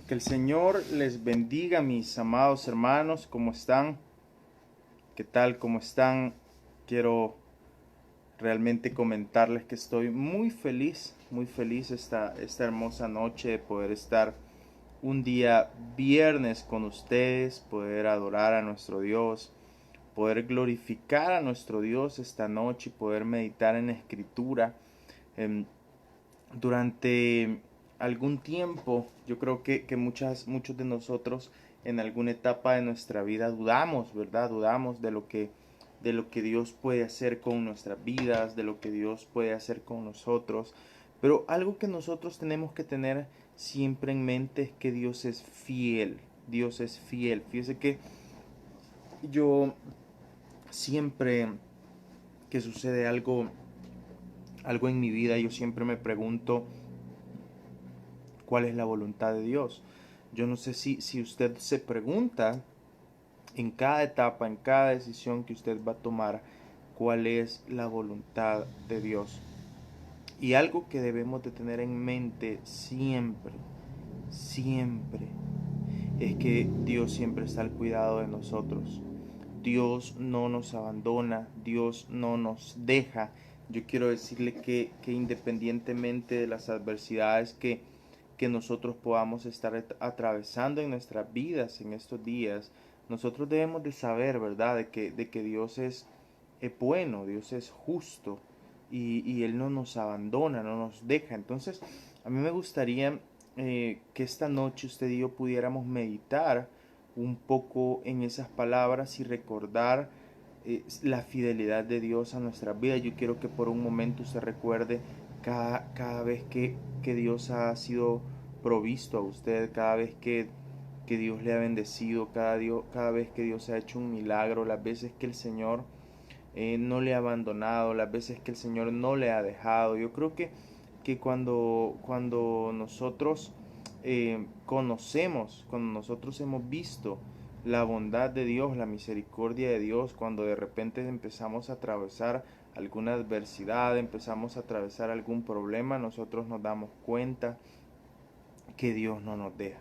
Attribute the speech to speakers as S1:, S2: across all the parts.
S1: Que el Señor les bendiga, mis amados hermanos. ¿Cómo están? ¿Qué tal? ¿Cómo están? Quiero realmente comentarles que estoy muy feliz esta hermosa noche de poder estar un día viernes con ustedes, poder adorar a nuestro Dios, poder glorificar a nuestro Dios esta noche y poder meditar en la Escritura. Em, Durante algún tiempo, yo creo que muchos de nosotros en alguna etapa de nuestra vida dudamos, ¿verdad? Dudamos de lo que Dios puede hacer con nuestras vidas, de lo que Dios puede hacer con nosotros. Pero algo que nosotros tenemos que tener siempre en mente es que Dios es fiel. Dios es fiel. Fíjese que yo siempre que sucede algo en mi vida, yo siempre me pregunto cuál es la voluntad de Dios. Yo no sé si usted se pregunta en cada etapa, en cada decisión que usted va a tomar, cuál es la voluntad de Dios. Y algo que debemos de tener en mente siempre, es que Dios siempre está al cuidado de nosotros. Dios no nos abandona, Dios no nos deja. Yo quiero decirle que independientemente de las adversidades que nosotros podamos estar atravesando en nuestras vidas en estos días, nosotros debemos de saber, ¿verdad?, de que Dios es bueno, Dios es justo y Él no nos abandona, no nos deja. Entonces, a mí me gustaría que esta noche usted y yo pudiéramos meditar un poco en esas palabras y recordar la fidelidad de Dios a nuestras vidas. Yo quiero que por un momento usted recuerde cada vez que Dios ha sido provisto a usted, cada vez que Dios le ha bendecido, cada vez que Dios ha hecho un milagro, las veces que el Señor no le ha abandonado, las veces que el Señor no le ha dejado. Yo creo que cuando nosotros conocemos, cuando nosotros hemos visto la bondad de Dios, la misericordia de Dios, cuando de repente empezamos a atravesar alguna adversidad, empezamos a atravesar algún problema, nosotros nos damos cuenta que Dios no nos deja,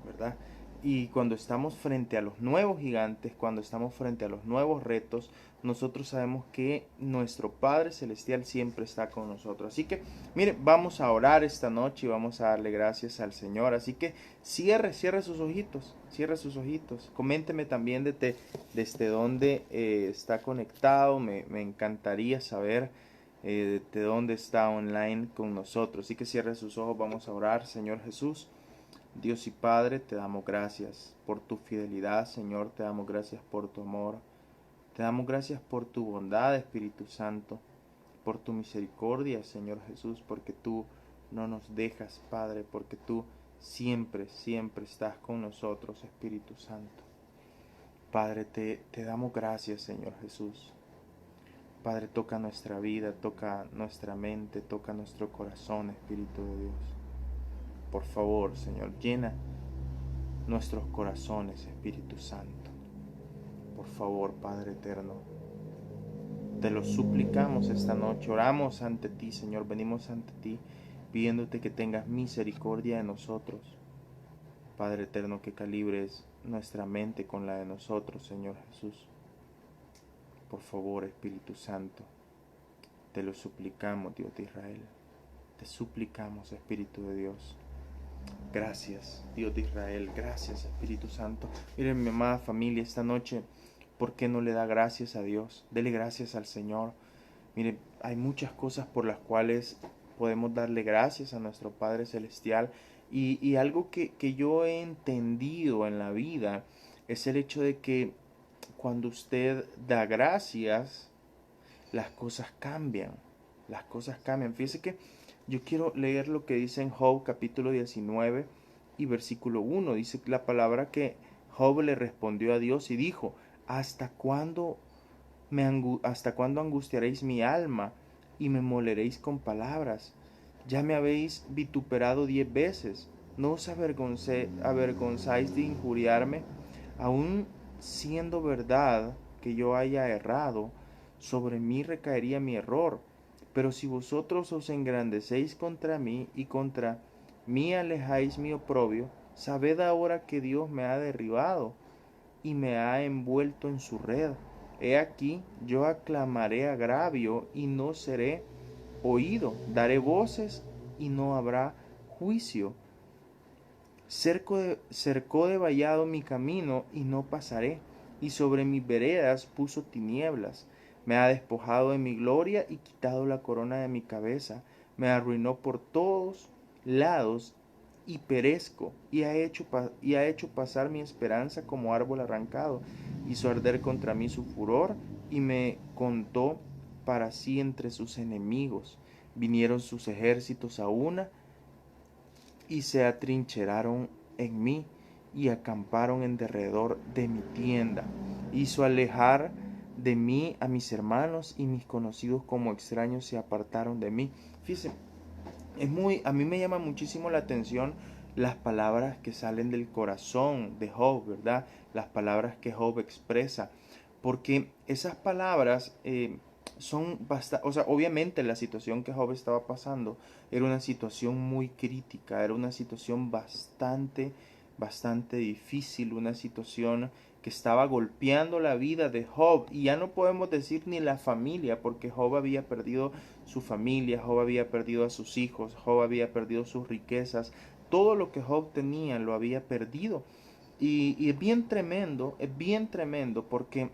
S1: ¿verdad? Y cuando estamos frente a los nuevos gigantes, cuando estamos frente a los nuevos retos, nosotros sabemos que nuestro Padre Celestial siempre está con nosotros. Así que, mire, vamos a orar esta noche y vamos a darle gracias al Señor. Así que cierre sus ojitos, cierre sus ojitos. Coménteme también desde dónde está conectado. Me encantaría saber desde dónde está online con nosotros. Así que cierre sus ojos, vamos a orar. Señor Jesús, Dios y Padre, te damos gracias por tu fidelidad, Señor, te damos gracias por tu amor, te damos gracias por tu bondad, Espíritu Santo, por tu misericordia, Señor Jesús, porque tú no nos dejas, Padre, porque tú siempre estás con nosotros, Espíritu Santo. Padre, te damos gracias, Señor Jesús. Padre, toca nuestra vida, toca nuestra mente, toca nuestro corazón, Espíritu de Dios. Por favor, Señor, llena nuestros corazones, Espíritu Santo. Por favor, Padre eterno, te lo suplicamos esta noche, oramos ante ti, Señor, venimos ante ti pidiéndote que tengas misericordia de nosotros. Padre eterno, que calibres nuestra mente con la de nosotros, Señor Jesús. Por favor, Espíritu Santo, te lo suplicamos, Dios de Israel. Te suplicamos, Espíritu de Dios. Gracias, Dios de Israel. Gracias, Espíritu Santo. Miren, mi amada familia, esta noche, ¿por qué no le da gracias a Dios? Dele gracias al Señor. Miren, hay muchas cosas por las cuales podemos darle gracias a nuestro Padre Celestial. Y algo que yo he entendido en la vida es el hecho de que cuando usted da gracias, las cosas cambian. Las cosas cambian. Fíjese que yo quiero leer lo que dice en Job capítulo 19 y versículo 1. Dice la palabra que Job le respondió a Dios y dijo: ¿Hasta cuándo angustiaréis mi alma y me moleréis con palabras? Ya me habéis vituperado 10 veces. ¿No os avergonzáis de injuriarme? Aun siendo verdad que yo haya errado, sobre mí recaería mi error. Pero si vosotros os engrandecéis contra mí y contra mí alejáis mi oprobio, sabed ahora que Dios me ha derribado y me ha envuelto en su red. He aquí, yo aclamaré agravio y no seré oído, daré voces y no habrá juicio. Cercó de vallado mi camino y no pasaré, y sobre mis veredas puso tinieblas. Me ha despojado de mi gloria y quitado la corona de mi cabeza. Me arruinó por todos lados y perezco, y ha hecho pasar mi esperanza como árbol arrancado. Hizo arder contra mí su furor y me contó para sí entre sus enemigos. Vinieron sus ejércitos a una y se atrincheraron en mí y acamparon en derredor de mi tienda. Hizo alejar de mí a mis hermanos y mis conocidos como extraños se apartaron de mí. Fíjense, a mí me llama muchísimo la atención las palabras que salen del corazón de Job, ¿verdad? Las palabras que Job expresa, porque esas palabras son bastante, o sea, obviamente la situación que Job estaba pasando era una situación muy crítica, era una situación bastante difícil, una situación que estaba golpeando la vida de Job, y ya no podemos decir ni la familia, porque Job había perdido su familia, Job había perdido a sus hijos, Job había perdido sus riquezas, todo lo que Job tenía lo había perdido. Y es bien tremendo porque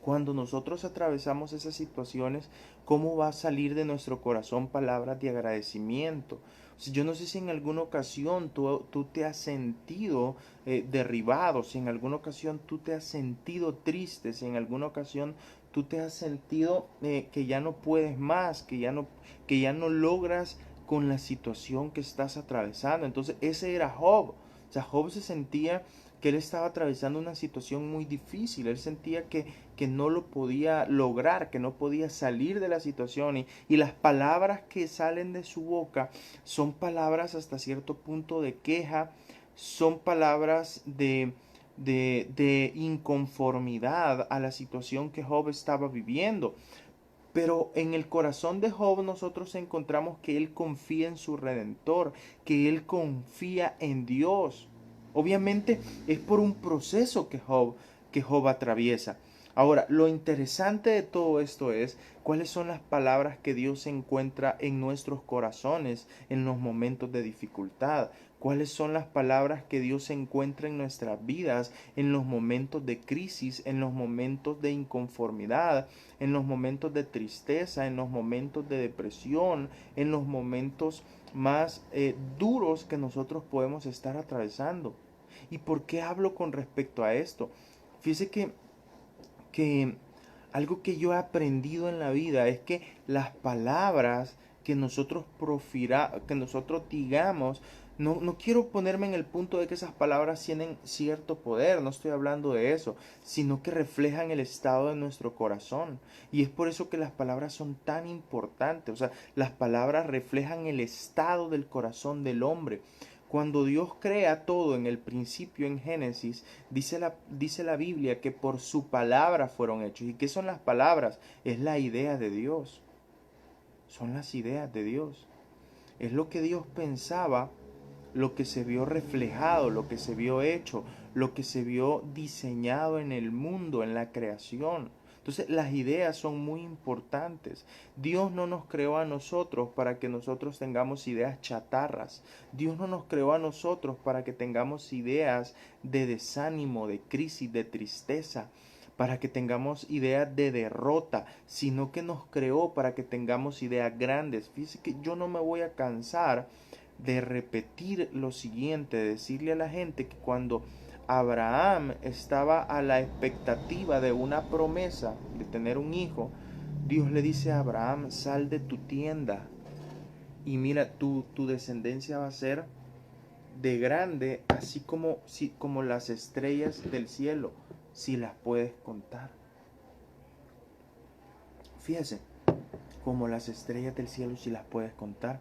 S1: cuando nosotros atravesamos esas situaciones, ¿cómo va a salir de nuestro corazón palabras de agradecimiento? O sea, yo no sé si en alguna ocasión tú te has sentido derribado, si en alguna ocasión tú te has sentido triste, si en alguna ocasión tú te has sentido que ya no puedes más, que ya no logras con la situación que estás atravesando. Entonces ese era Job. O sea, Job se sentía que él estaba atravesando una situación muy difícil, él sentía que no lo podía lograr, que no podía salir de la situación, y las palabras que salen de su boca son palabras hasta cierto punto de queja, son palabras de inconformidad a la situación que Job estaba viviendo. Pero en el corazón de Job nosotros encontramos que él confía en su Redentor, que él confía en Dios. Obviamente es por un proceso que Job atraviesa. Ahora, lo interesante de todo esto es cuáles son las palabras que Dios encuentra en nuestros corazones en los momentos de dificultad. Cuáles son las palabras que Dios encuentra en nuestras vidas en los momentos de crisis, en los momentos de inconformidad, en los momentos de tristeza, en los momentos de depresión, en los momentos más duros que nosotros podemos estar atravesando. ¿Y por qué hablo con respecto a esto? Fíjese que algo que yo he aprendido en la vida es que las palabras que nosotros digamos, no quiero ponerme en el punto de que esas palabras tienen cierto poder, no estoy hablando de eso, sino que reflejan el estado de nuestro corazón. Y es por eso que las palabras son tan importantes, o sea, las palabras reflejan el estado del corazón del hombre. Cuando Dios crea todo en el principio, en Génesis, dice la Biblia que por su palabra fueron hechos. ¿Y qué son las palabras? Es la idea de Dios. Son las ideas de Dios. Es lo que Dios pensaba, lo que se vio reflejado, lo que se vio hecho, lo que se vio diseñado en el mundo, en la creación. Entonces las ideas son muy importantes. Dios no nos creó a nosotros para que nosotros tengamos ideas chatarras. Dios no nos creó a nosotros para que tengamos ideas de desánimo, de crisis, de tristeza, para que tengamos ideas de derrota, sino que nos creó para que tengamos ideas grandes. Fíjese que yo no me voy a cansar de repetir lo siguiente, de decirle a la gente que cuando Abraham estaba a la expectativa de una promesa de tener un hijo, Dios le dice a Abraham: sal de tu tienda y mira, tu descendencia va a ser de grande, así como las estrellas del cielo, si las puedes contar. Fíjese, como las estrellas del cielo, si las puedes contar.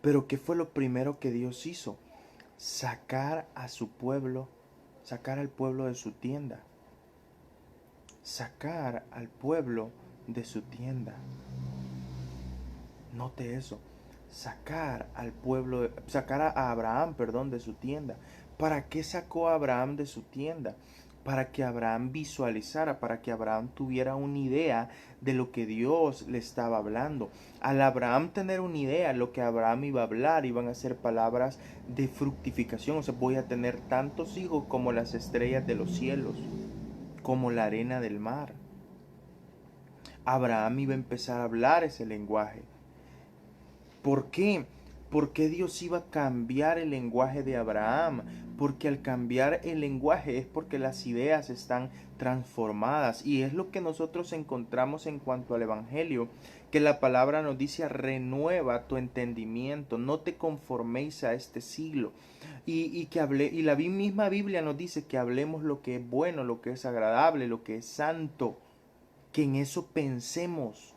S1: Pero ¿qué fue lo primero que Dios hizo? Sacar a su pueblo, sacar al pueblo de su tienda. Sacar al pueblo de su tienda. Note eso. sacar a Abraham, perdón, de su tienda. ¿Para qué sacó a Abraham de su tienda? Para que Abraham visualizara, para que Abraham tuviera una idea de lo que Dios le estaba hablando. Al Abraham tener una idea, lo que Abraham iba a hablar, iban a ser palabras de fructificación. O sea, voy a tener tantos hijos como las estrellas de los cielos, como la arena del mar. Abraham iba a empezar a hablar ese lenguaje. ¿Por qué? ¿Por qué Dios iba a cambiar el lenguaje de Abraham? Porque al cambiar el lenguaje es porque las ideas están transformadas. Y es lo que nosotros encontramos en cuanto al Evangelio, que la palabra nos dice: renueva tu entendimiento, no te conforméis a este siglo. Y la misma Biblia nos dice que hablemos lo que es bueno, lo que es agradable, lo que es santo, que en eso pensemos.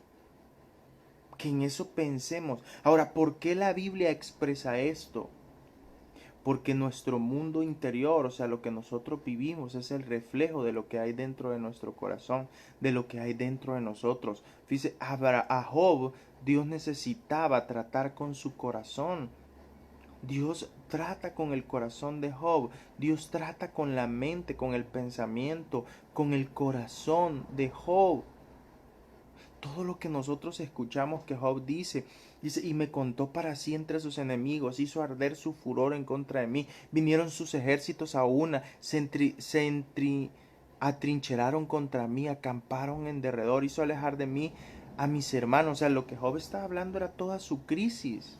S1: Que en eso pensemos. Ahora, ¿por qué la Biblia expresa esto? Porque nuestro mundo interior, o sea, lo que nosotros vivimos, es el reflejo de lo que hay dentro de nuestro corazón, de lo que hay dentro de nosotros. Fíjese, a Job, Dios necesitaba tratar con su corazón. Dios trata con el corazón de Job. Dios trata con la mente, con el pensamiento, con el corazón de Job. Todo lo que nosotros escuchamos que Job dice, y me contó para sí entre sus enemigos, hizo arder su furor en contra de mí, vinieron sus ejércitos a una, atrincheraron contra mí, acamparon en derredor, hizo alejar de mí a mis hermanos. O sea, lo que Job estaba hablando era toda su crisis.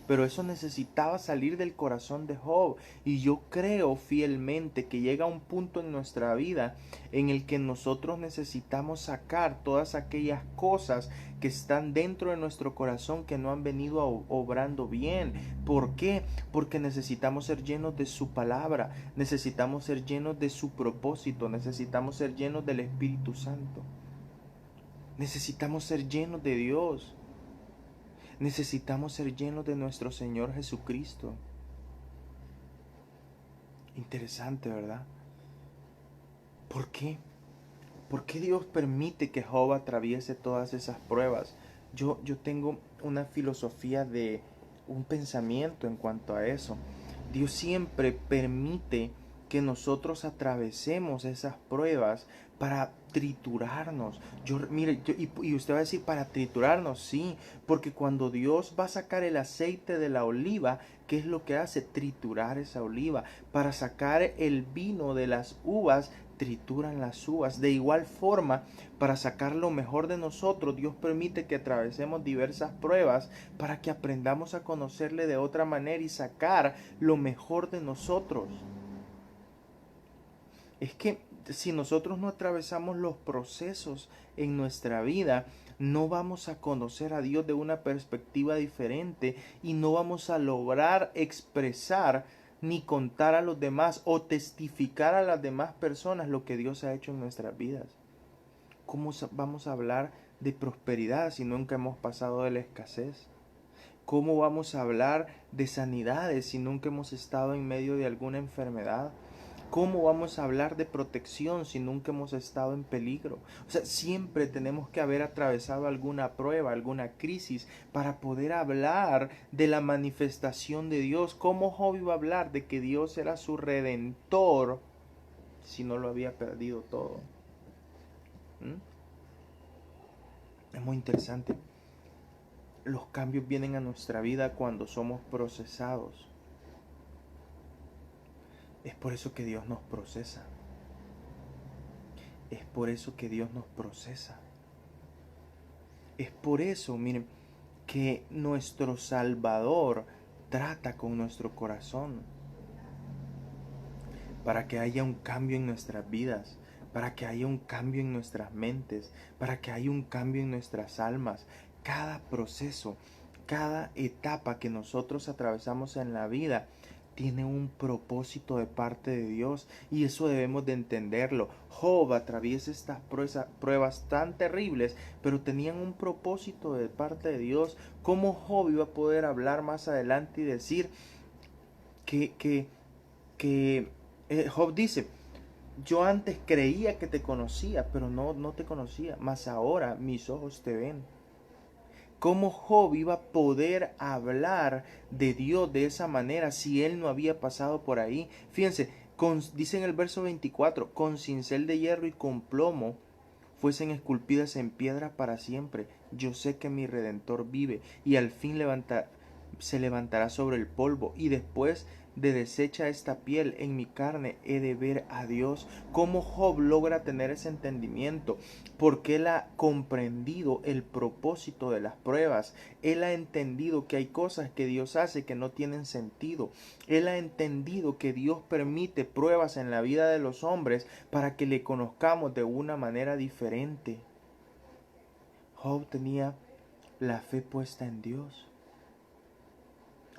S1: Pero eso necesitaba salir del corazón de Job. Y yo creo fielmente que llega un punto en nuestra vida en el que nosotros necesitamos sacar todas aquellas cosas que están dentro de nuestro corazón que no han venido obrando bien. ¿Por qué? Porque necesitamos ser llenos de su palabra, necesitamos ser llenos de su propósito, necesitamos ser llenos del Espíritu Santo. Necesitamos ser llenos de Dios. Necesitamos ser llenos de nuestro Señor Jesucristo. Interesante, ¿verdad? ¿Por qué? ¿Por qué Dios permite que Job atraviese todas esas pruebas? Yo tengo una filosofía de un pensamiento en cuanto a eso. Dios siempre permite que nosotros atravesemos esas pruebas para triturarnos. Y usted va a decir, para triturarnos, sí, porque cuando Dios va a sacar el aceite de la oliva, ¿qué es lo que hace? Triturar esa oliva. Para sacar el vino de las uvas, trituran las uvas. De igual forma, para sacar lo mejor de nosotros, Dios permite que atravesemos diversas pruebas para que aprendamos a conocerle de otra manera y sacar lo mejor de nosotros. Es que si nosotros no atravesamos los procesos en nuestra vida, no vamos a conocer a Dios de una perspectiva diferente y no vamos a lograr expresar ni contar a los demás o testificar a las demás personas lo que Dios ha hecho en nuestras vidas. ¿Cómo vamos a hablar de prosperidad si nunca hemos pasado de la escasez? ¿Cómo vamos a hablar de sanidades si nunca hemos estado en medio de alguna enfermedad? ¿Cómo vamos a hablar de protección si nunca hemos estado en peligro? O sea, siempre tenemos que haber atravesado alguna prueba, alguna crisis para poder hablar de la manifestación de Dios. ¿Cómo Job iba a hablar de que Dios era su redentor si no lo había perdido todo? Es muy interesante. Los cambios vienen a nuestra vida cuando somos procesados. Es por eso que Dios nos procesa. Es por eso que Dios nos procesa. Es por eso, miren, que nuestro Salvador trata con nuestro corazón. Para que haya un cambio en nuestras vidas, para que haya un cambio en nuestras mentes, para que haya un cambio en nuestras almas. Cada proceso, cada etapa que nosotros atravesamos en la vida tiene un propósito de parte de Dios y eso debemos de entenderlo. Job atraviesa estas pruebas tan terribles, pero tenían un propósito de parte de Dios. ¿Cómo Job iba a poder hablar más adelante y decir que Job dice: yo antes creía que te conocía, pero no te conocía, mas ahora mis ojos te ven? ¿Cómo Job iba a poder hablar de Dios de esa manera si él no había pasado por ahí? Fíjense, dice en el verso 24, con cincel de hierro y con plomo fuesen esculpidas en piedra para siempre. Yo sé que mi Redentor vive y al fin se levantará sobre el polvo, y después de deshecha esta piel en mi carne he de ver a Dios. ¿Cómo Job logra tener ese entendimiento? Porque él ha comprendido el propósito de las pruebas. Él ha entendido que hay cosas que Dios hace que no tienen sentido. Él ha entendido que Dios permite pruebas en la vida de los hombres para que le conozcamos de una manera diferente. Job tenía la fe puesta en Dios.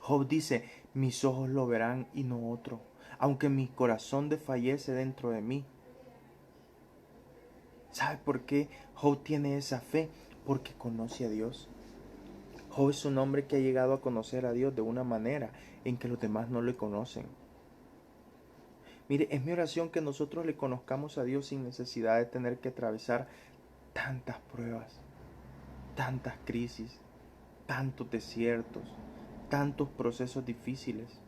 S1: Job dice, mis ojos lo verán y no otro, aunque mi corazón desfallece dentro de mí. ¿Sabe por qué Job tiene esa fe? Porque conoce a Dios. Job es un hombre que ha llegado a conocer a Dios de una manera en que los demás no le conocen. Mire, es mi oración que nosotros le conozcamos a Dios sin necesidad de tener que atravesar tantas pruebas, tantas crisis, tantos desiertos, tantos procesos difíciles.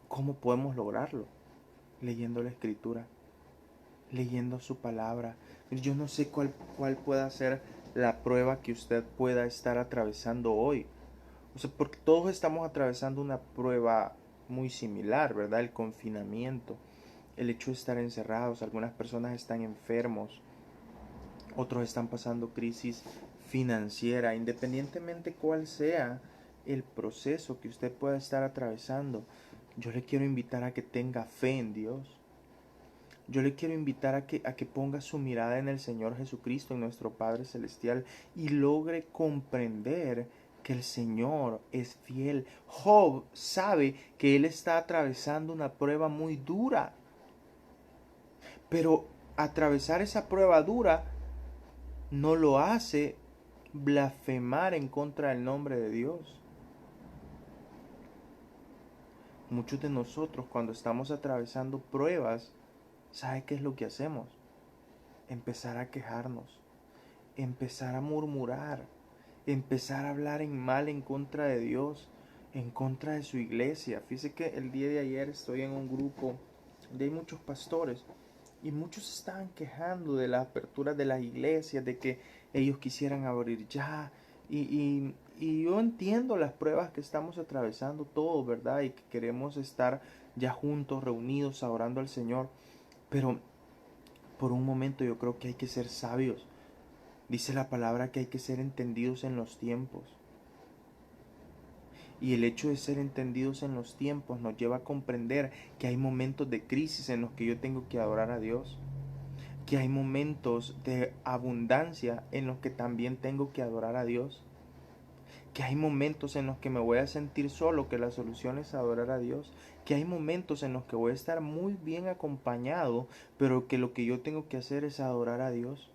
S1: ¿Cómo podemos lograrlo? Leyendo la Escritura, leyendo su palabra. Yo no sé cuál pueda ser la prueba que usted pueda estar atravesando hoy. O sea, porque todos estamos atravesando una prueba muy similar, ¿verdad? El confinamiento, el hecho de estar encerrados. Algunas personas están enfermos, otros están pasando crisis financiera. Independientemente cuál sea el proceso que usted pueda estar atravesando, yo le quiero invitar a que tenga fe en Dios. Yo le quiero invitar a que ponga su mirada en el Señor Jesucristo, en nuestro Padre Celestial, y logre comprender que el Señor es fiel. Job sabe que él está atravesando una prueba muy dura, pero atravesar esa prueba dura no lo hace blasfemar en contra del nombre de Dios. Muchos de nosotros, cuando estamos atravesando pruebas, ¿sabe qué es lo que hacemos? Empezar a quejarnos, empezar a murmurar, empezar a hablar en mal en contra de Dios, en contra de su iglesia. Fíjese que el día de ayer estoy en un grupo de hay muchos pastores y muchos estaban quejando de la apertura de las iglesias, de que ellos quisieran abrir ya. Y yo entiendo las pruebas que estamos atravesando todos, ¿verdad? Y que queremos estar ya juntos, reunidos, adorando al Señor. Pero por un momento yo creo que hay que ser sabios. Dice la palabra que hay que ser entendidos en los tiempos. Y el hecho de ser entendidos en los tiempos nos lleva a comprender que hay momentos de crisis en los que yo tengo que adorar a Dios. Que hay momentos de abundancia en los que también tengo que adorar a Dios. Que hay momentos en los que me voy a sentir solo, que la solución es adorar a Dios. Que hay momentos en los que voy a estar muy bien acompañado, pero que lo que yo tengo que hacer es adorar a Dios.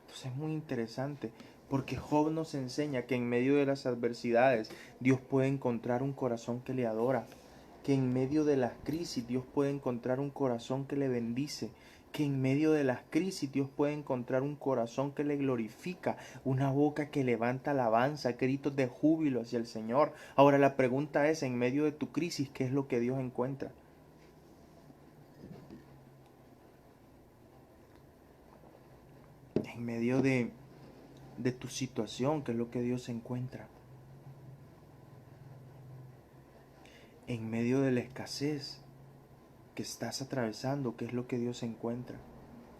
S1: Entonces es muy interesante, porque Job nos enseña que en medio de las adversidades Dios puede encontrar un corazón que le adora, que en medio de las crisis Dios puede encontrar un corazón que le bendice, que en medio de las crisis Dios puede encontrar un corazón que le glorifica, una boca que levanta alabanza, gritos de júbilo hacia el Señor. Ahora la pregunta es, en medio de tu crisis, ¿qué es lo que Dios encuentra? En medio de tu situación, ¿qué es lo que Dios encuentra? En medio de la escasez que estás atravesando, ¿qué es lo que Dios encuentra?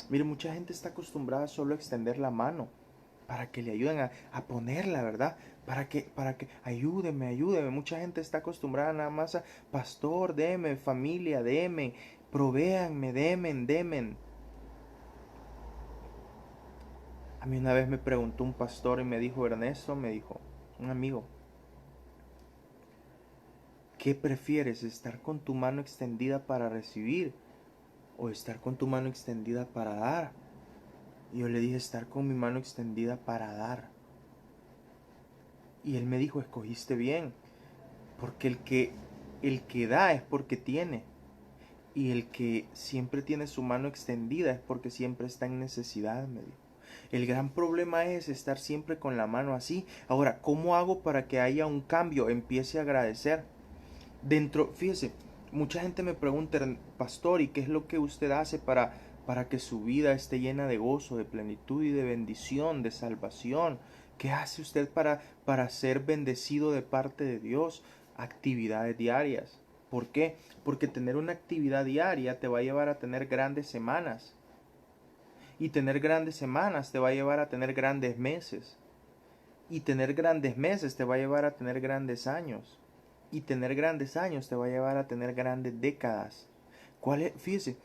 S1: Mire, mucha gente está acostumbrada solo a extender la mano para que le ayuden a ponerla, ¿verdad? Para que ayúdeme. Mucha gente está acostumbrada nada más a, pastor, deme, familia, deme, provéanme, demen. A mí una vez me preguntó un pastor y me dijo, Ernesto, me dijo, un amigo, ¿qué prefieres, estar con tu mano extendida para recibir o estar con tu mano extendida para dar? Y yo le dije, estar con mi mano extendida para dar. Y él me dijo, escogiste bien, porque el que da es porque tiene, y el que siempre tiene su mano extendida es porque siempre está en necesidad, me dijo. El gran problema es estar siempre con la mano así. Ahora, ¿cómo hago para que haya un cambio? Empiece a agradecer. Fíjese, mucha gente me pregunta, pastor, ¿y qué es lo que usted hace para que su vida esté llena de gozo, de plenitud y de bendición, de salvación? ¿Qué hace usted para ser bendecido de parte de Dios? Actividades diarias. ¿Por qué? Porque tener una actividad diaria te va a llevar a tener grandes semanas. Y tener grandes semanas te va a llevar a tener grandes meses. Y tener grandes meses te va a llevar a tener grandes años. Y tener grandes años te va a llevar a tener grandes décadas. Fíjese,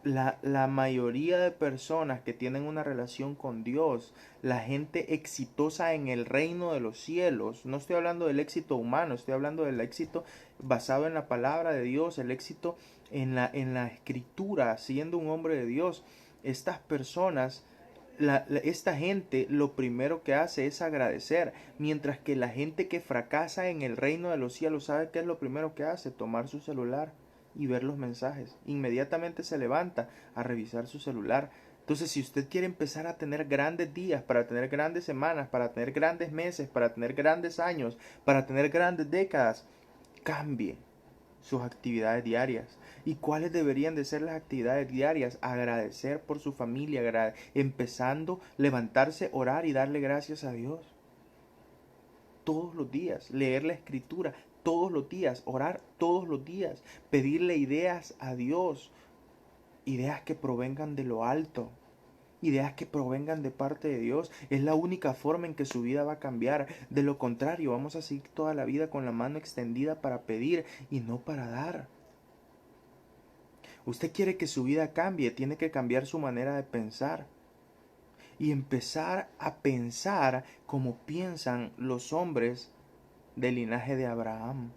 S1: la mayoría de personas que tienen una relación con Dios, la gente exitosa en el reino de los cielos, no estoy hablando del éxito humano, estoy hablando del éxito basado en la palabra de Dios, el éxito en la escritura, siendo un hombre de Dios. Estas personas, esta gente lo primero que hace es agradecer, mientras que la gente que fracasa en el reino de los cielos, ¿sabe qué es lo primero que hace? Tomar su celular y ver los mensajes. Inmediatamente se levanta a revisar su celular. Entonces, si usted quiere empezar a tener grandes días, para tener grandes semanas, para tener grandes meses, para tener grandes años, para tener grandes décadas, cambie sus actividades diarias. ¿Y cuáles deberían de ser las actividades diarias? Agradecer por su familia, empezando, levantarse, orar y darle gracias a Dios. Todos los días, leer la escritura todos los días, orar todos los días, pedirle ideas a Dios, ideas que provengan de lo alto, ideas que provengan de parte de Dios. Es la única forma en que su vida va a cambiar. De lo contrario, vamos a seguir toda la vida con la mano extendida para pedir y no para dar. Usted quiere que su vida cambie, tiene que cambiar su manera de pensar y empezar a pensar como piensan los hombres del linaje de Abraham.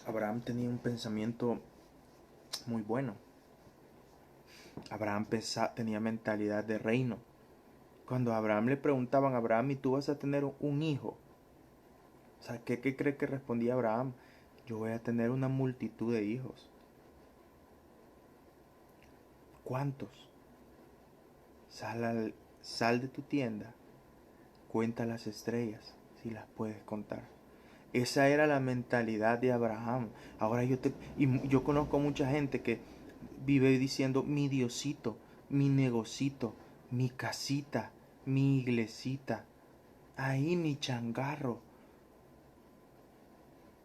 S1: Abraham tenía un pensamiento muy bueno. Abraham tenía mentalidad de reino. Cuando a Abraham le preguntaban, Abraham, ¿y tú vas a tener un hijo? O sea, ¿qué cree que respondía Abraham? Yo voy a tener una multitud de hijos. ¿Cuántos? Sal de tu tienda, cuenta las estrellas, si las puedes contar. Esa era la mentalidad de Abraham. Ahora yo conozco mucha gente que vive diciendo mi Diosito, mi negocito, mi casita, mi iglesita, ahí mi changarro.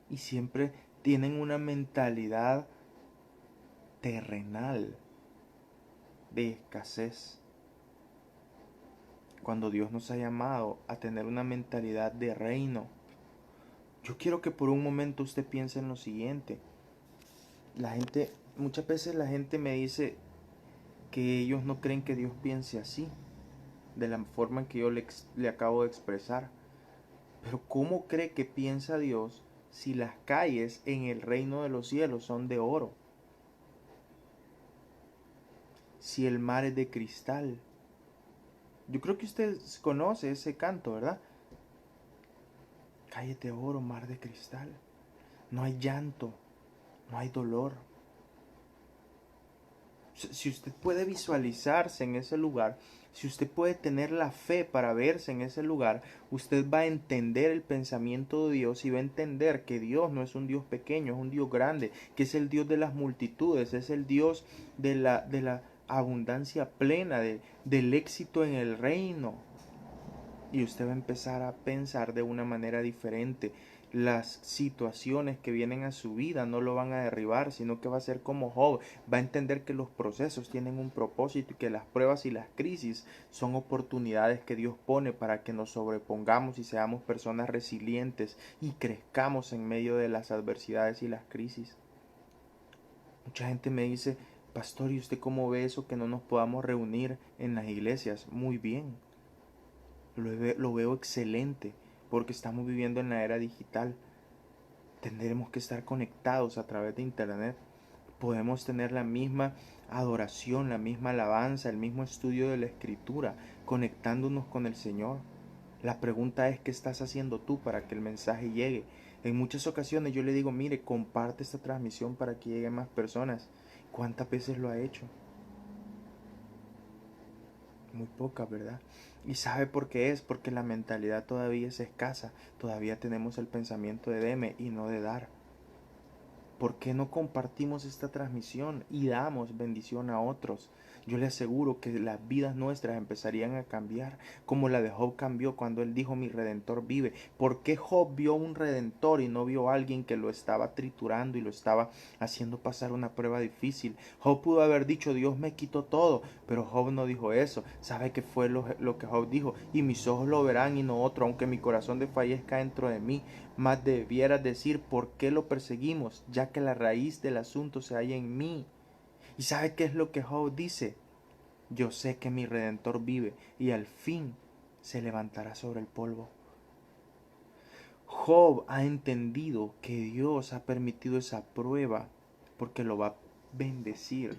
S1: Y siempre tienen una mentalidad terrenal de escasez. Cuando Dios nos ha llamado a tener una mentalidad de reino. Yo quiero que por un momento usted piense en lo siguiente. Muchas veces la gente me dice que ellos no creen que Dios piense así, de la forma en que yo le acabo de expresar. Pero ¿cómo cree que piensa Dios si las calles en el reino de los cielos son de oro? Si el mar es de cristal. Yo creo que usted conoce ese canto, ¿verdad? Calles de oro, mar de cristal. No hay llanto, no hay dolor. Si usted puede visualizarse en ese lugar, si usted puede tener la fe para verse en ese lugar, usted va a entender el pensamiento de Dios y va a entender que Dios no es un Dios pequeño, es un Dios grande, que es el Dios de las multitudes, es el Dios de la abundancia plena, del éxito en el reino. Y usted va a empezar a pensar de una manera diferente. Las situaciones que vienen a su vida no lo van a derribar, sino que va a ser como Job. Va a entender que los procesos tienen un propósito y que las pruebas y las crisis son oportunidades que Dios pone para que nos sobrepongamos y seamos personas resilientes y crezcamos en medio de las adversidades y las crisis. Mucha gente me dice, pastor, ¿y usted cómo ve eso que no nos podamos reunir en las iglesias? Muy bien. Lo veo excelente porque estamos viviendo en la era digital. Tendremos que estar conectados a través de internet. Podemos tener la misma adoración, la misma alabanza, el mismo estudio de la escritura, conectándonos con el Señor. La pregunta es, ¿qué estás haciendo tú para que el mensaje llegue? En muchas ocasiones yo le digo, mire, comparte esta transmisión para que lleguen más personas. ¿Cuántas veces lo ha hecho? Muy poca, ¿verdad? ¿Y sabe por qué es? Porque la mentalidad todavía es escasa. Todavía tenemos el pensamiento de deme y no de dar. ¿Por qué no compartimos esta transmisión y damos bendición a otros? Yo le aseguro que las vidas nuestras empezarían a cambiar, como la de Job cambió cuando él dijo mi redentor vive. ¿Por qué Job vio un redentor y no vio a alguien que lo estaba triturando y lo estaba haciendo pasar una prueba difícil? Job pudo haber dicho Dios me quitó todo, pero Job no dijo eso. ¿Sabe qué fue lo que Job dijo? Y mis ojos lo verán y no otro, aunque mi corazón desfallezca dentro de mí. Más debieras decir por qué lo perseguimos, ya que la raíz del asunto se halla en mí. ¿Y sabe qué es lo que Job dice? Yo sé que mi Redentor vive y al fin se levantará sobre el polvo. Job ha entendido que Dios ha permitido esa prueba porque lo va a bendecir.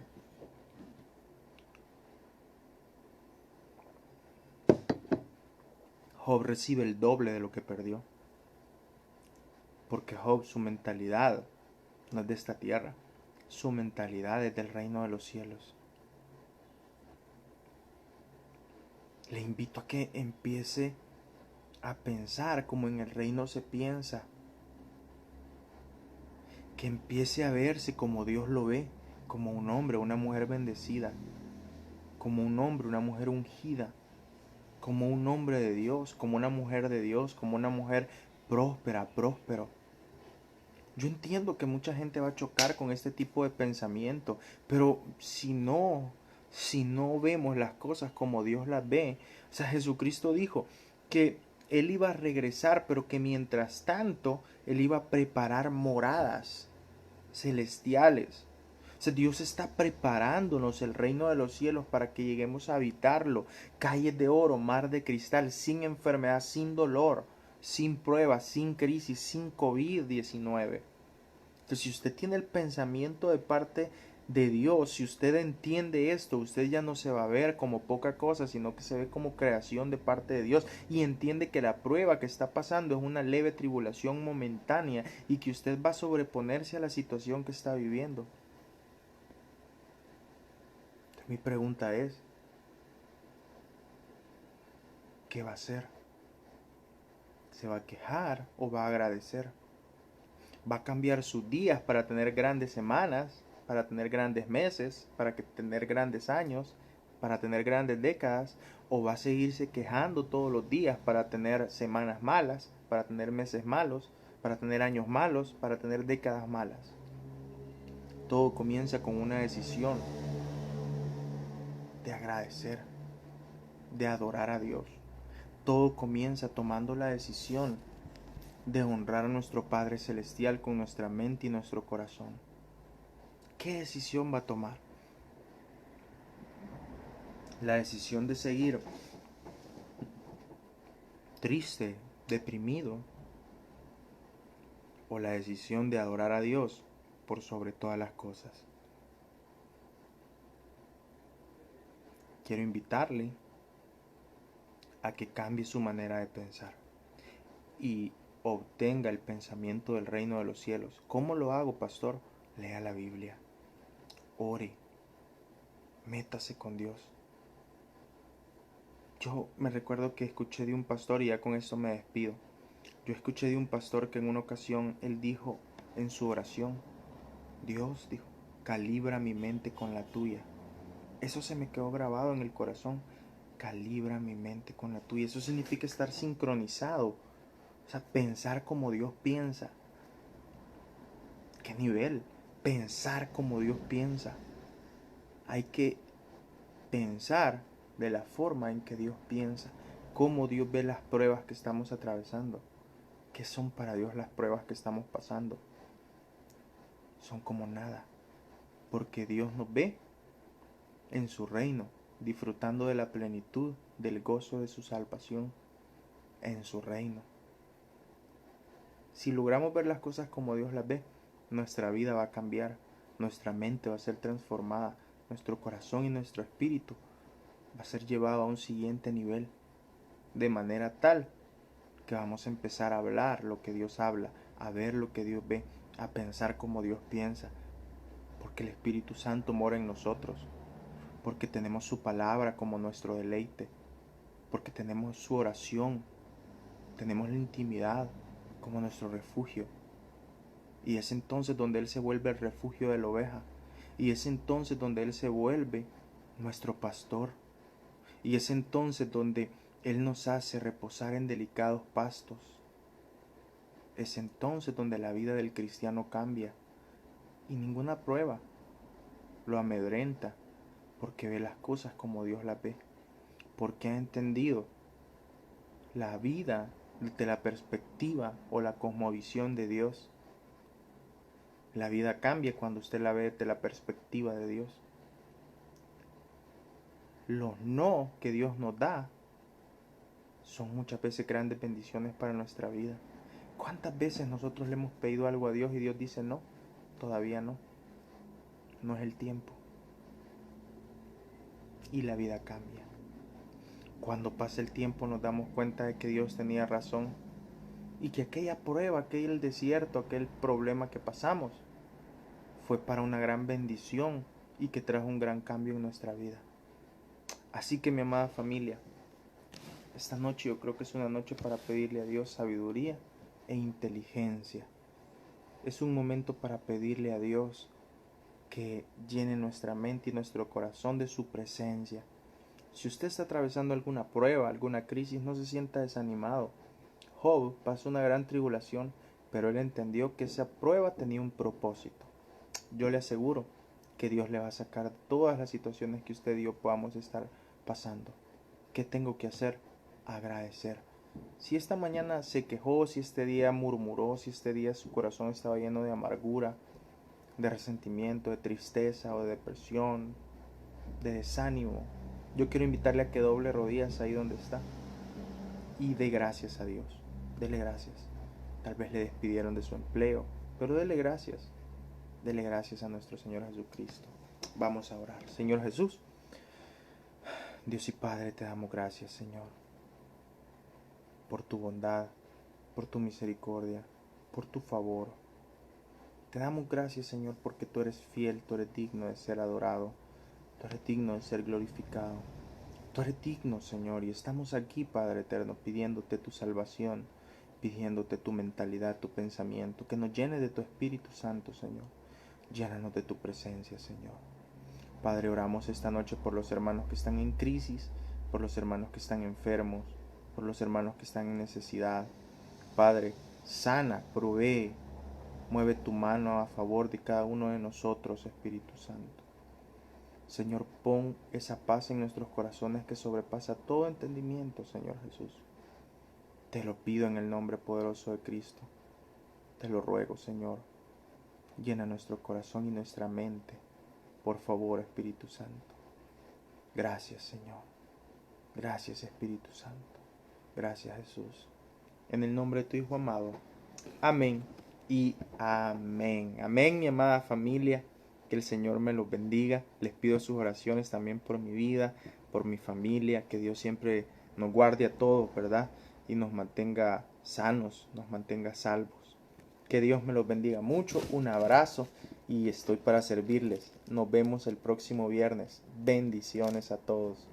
S1: Job recibe el doble de lo que perdió. Porque Job, su mentalidad no es de esta tierra. Su mentalidad es del reino de los cielos. Le invito a que empiece a pensar como en el reino se piensa. Que empiece a verse como Dios lo ve, como un hombre, una mujer bendecida, como un hombre, una mujer ungida, como un hombre de Dios, como una mujer de Dios, como una mujer próspero. Yo entiendo que mucha gente va a chocar con este tipo de pensamiento, pero si no vemos las cosas como Dios las ve, o sea, Jesucristo dijo que Él iba a regresar, pero que mientras tanto Él iba a preparar moradas celestiales. O sea, Dios está preparándonos el reino de los cielos para que lleguemos a habitarlo. Calles de oro, mar de cristal, sin enfermedad, sin dolor, sin pruebas, sin crisis, sin COVID-19. Entonces, si usted tiene el pensamiento de parte de Dios, si usted entiende esto, usted ya no se va a ver como poca cosa, sino que se ve como creación de parte de Dios y entiende que la prueba que está pasando es una leve tribulación momentánea y que usted va a sobreponerse a la situación que está viviendo. Entonces, mi pregunta es, ¿qué va a hacer? ¿Se va a quejar o va a agradecer? ¿Va a cambiar sus días para tener grandes semanas, para tener grandes meses, para tener grandes años, para tener grandes décadas? ¿O va a seguirse quejando todos los días para tener semanas malas, para tener meses malos, para tener años malos, para tener décadas malas? Todo comienza con una decisión de agradecer, de adorar a Dios. Todo comienza tomando la decisión de honrar a nuestro Padre Celestial con nuestra mente y nuestro corazón. ¿Qué decisión va a tomar? La decisión de seguir triste, deprimido, o la decisión de adorar a Dios por sobre todas las cosas. Quiero invitarle a que cambie su manera de pensar y obtenga el pensamiento del reino de los cielos. ¿Cómo lo hago, pastor? Lea la Biblia, ore, métase con Dios. Yo me recuerdo que escuché de un pastor, y ya con esto me despido. Yo escuché de un pastor que en una ocasión él dijo en su oración, Dios dijo, calibra mi mente con la tuya. Eso se me quedó grabado en el corazón. Calibra mi mente con la tuya. Eso significa estar sincronizado. O sea, pensar como Dios piensa. ¿Qué nivel? Pensar como Dios piensa. Hay que pensar de la forma en que Dios piensa. Cómo Dios ve las pruebas que estamos atravesando. ¿Qué son para Dios las pruebas que estamos pasando? Son como nada. Porque Dios nos ve en su reino, disfrutando de la plenitud, del gozo de su salvación en su reino. Si logramos ver las cosas como Dios las ve, nuestra vida va a cambiar, nuestra mente va a ser transformada, nuestro corazón y nuestro espíritu va a ser llevado a un siguiente nivel, de manera tal que vamos a empezar a hablar lo que Dios habla, a ver lo que Dios ve, a pensar como Dios piensa, porque el Espíritu Santo mora en nosotros, porque tenemos su palabra como nuestro deleite, porque tenemos su oración, tenemos la intimidad como nuestro refugio. Y es entonces donde Él se vuelve el refugio de la oveja. Y es entonces donde Él se vuelve nuestro pastor. Y es entonces donde Él nos hace reposar en delicados pastos. Es entonces donde la vida del cristiano cambia. Y ninguna prueba lo amedrenta, porque ve las cosas como Dios las ve. Porque ha entendido la vida desde la perspectiva o la cosmovisión de Dios. La vida cambia cuando usted la ve desde la perspectiva de Dios. Los no que Dios nos da son muchas veces grandes bendiciones para nuestra vida. ¿Cuántas veces nosotros le hemos pedido algo a Dios y Dios dice no? Todavía no. No es el tiempo. Y la vida cambia. Cuando pasa el tiempo nos damos cuenta de que Dios tenía razón y que aquella prueba, aquel desierto, aquel problema que pasamos fue para una gran bendición y que trajo un gran cambio en nuestra vida. Así que mi amada familia, esta noche yo creo que es una noche para pedirle a Dios sabiduría e inteligencia. Es un momento para pedirle a Dios que llene nuestra mente y nuestro corazón de su presencia. Si usted está atravesando alguna prueba, alguna crisis, no se sienta desanimado. Job pasó una gran tribulación, pero él entendió que esa prueba tenía un propósito. Yo le aseguro que Dios le va a sacar todas las situaciones que usted y yo podamos estar pasando. ¿Qué tengo que hacer? Agradecer. Si esta mañana se quejó, si este día murmuró, si este día su corazón estaba lleno de amargura, de resentimiento, de tristeza o de depresión, de desánimo, yo quiero invitarle a que doble rodillas ahí donde está y dé gracias a Dios. Dele gracias. Tal vez le despidieron de su empleo, pero dele gracias. Dele gracias a nuestro Señor Jesucristo. Vamos a orar. Señor Jesús, Dios y Padre, te damos gracias, Señor, por tu bondad, por tu misericordia, por tu favor. Te damos gracias, Señor, porque tú eres fiel, tú eres digno de ser adorado, tú eres digno de ser glorificado. Tú eres digno, Señor, y estamos aquí, Padre eterno, pidiéndote tu salvación, pidiéndote tu mentalidad, tu pensamiento, que nos llene de tu Espíritu Santo, Señor. Llénanos de tu presencia, Señor. Padre, oramos esta noche por los hermanos que están en crisis, por los hermanos que están enfermos, por los hermanos que están en necesidad. Padre, sana, provee, mueve tu mano a favor de cada uno de nosotros, Espíritu Santo. Señor, pon esa paz en nuestros corazones que sobrepasa todo entendimiento, Señor Jesús. Te lo pido en el nombre poderoso de Cristo. Te lo ruego, Señor. Llena nuestro corazón y nuestra mente. Por favor, Espíritu Santo. Gracias, Señor. Gracias, Espíritu Santo. Gracias, Jesús. En el nombre de tu Hijo amado. Amén y amén. Amén, mi amada familia. Que el Señor me los bendiga. Les pido sus oraciones también por mi vida, por mi familia. Que Dios siempre nos guarde a todos, ¿verdad? Y nos mantenga sanos, nos mantenga salvos. Que Dios me los bendiga mucho. Un abrazo y estoy para servirles. Nos vemos el próximo viernes. Bendiciones a todos.